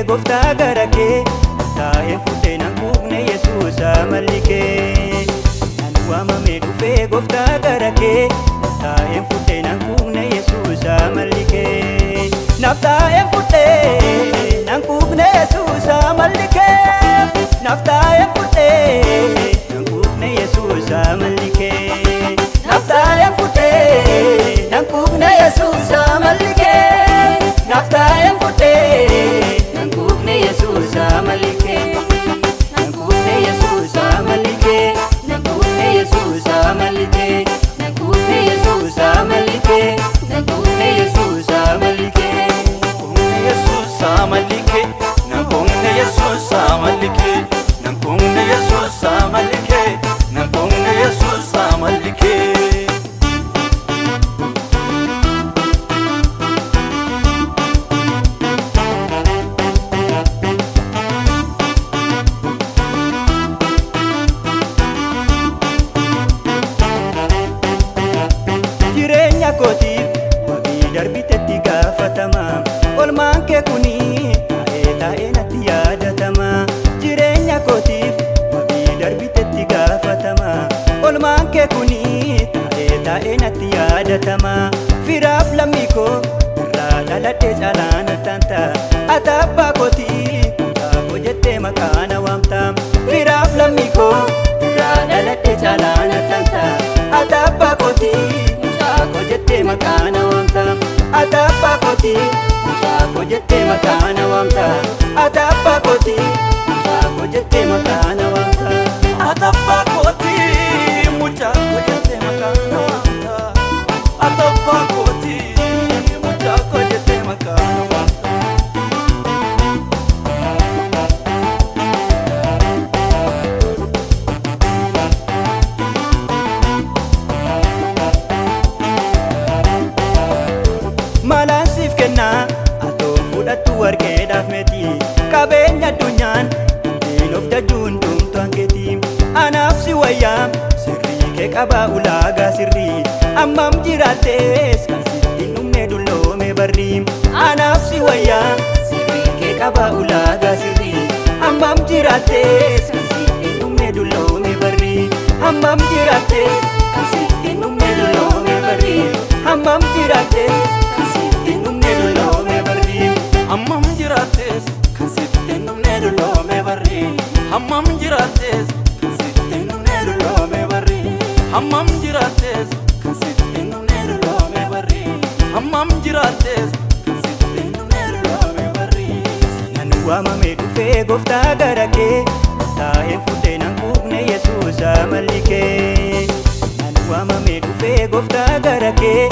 gooftaa gara kee taa'ee fuudhee nan quuqne Yesuusa malli kee. Nan waamamee dhufee gooftaa gara kee taa'ee fuudhee nan quuqne Yesuusa malli kee. Naaf taa'ee fuudhee nan quuqne Yesuusa malli kee. Naaf taa'ee fuudhee nan quuqne Yesuusa malli kee. Naaf taa'ee fuudhee nan quuqne Yesuusa malli kee. Naaf taa'ee fuudhee nan quuqne Yesuusa malli kee. Nan quuqne Yesuusa malli kee. Nan quuqne Yesuusa malli kee. Nan quuqne Yesuusa malli kee. Nan quuqne Yesuusa malli kee. Quuqne Yesuusa malli kee. Nan quuqne Yesuusa malli kee. Nan quuqne Yesuusa malli kee. Nan quuqne Yesuusa malli kee. Jireenya kootiif wabii darbitetti gaafatama. Olmaan kee kuni taa'ee natti yaadatama. Jireenya kootiif wabii darbitetti gaafatama. Olmaan kee kuni taa'ee natti yaadatama. Firaaf lammii koo irraa dhaladhee caalaa nattaan ta'a. Ati abbaa kootii mucaa koo jettee maqaa na waamta. Firaaf lammii koo irraa dhaladhee caalaa nattaan ta'a. Ati abbaa kootii mucaa jettee maqaa na waamta. Ati abbaa kootii mucaa jettee maqaa na waamta. Ati abbaa kootii mucaa jettee maqaa na waamta. Ati abbaa kootii mucaa jettee maqaa na waamta. Ati abbaa kootii mucaa jettee maqaa na waamta. Maalaan siif kennaa atoo fudhattu warqeedhaaf meeti. Qabeenya addunyaan ittiin of jajuun dhumtu hankeeti. Anaaf si wayyaa sirrii kee qabaa ulaagaa sirrii. Ammam jiraattees kan sitti hin dhumne dulloome barri. Anaaf si wayyaa sirrii kee qabaa ulaagaa sirrii. Ammam jiraattees kan sitti hin dhumne dulloome barri. Ammam jiraattees kan sitti hin dhumne dulloome barri. Ammam jiraattees Hammam jiraates kan sitti hin dhumne dulloome barri. Hammam jiraates kan sitti hin dhumne dulloome barri. Hammam jiraates kan sitti hin dhumne dulloome barri. Hammam jiraates kan sitti hin dhumne dulloome barri. Nan waamamee dhufee gooftaa gara kee taa'ee fuudhee nan quuqne Yesuusa malli kee. Nan waamamee dhufee gooftaa gara kee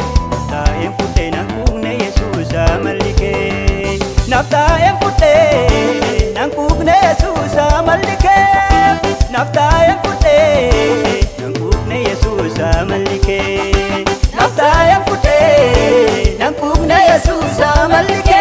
taa'ee fuudhee nan quuqne Yesuusa malli kee. Naaf taa'ee fuudhee nan quuqne Yesuusa malli kee. Naaf taa'ee fuudhee nan quuqne Yesuusa malli kee. Naaf taa'ee fuudhee nan quuqne Yesuusa malli kee.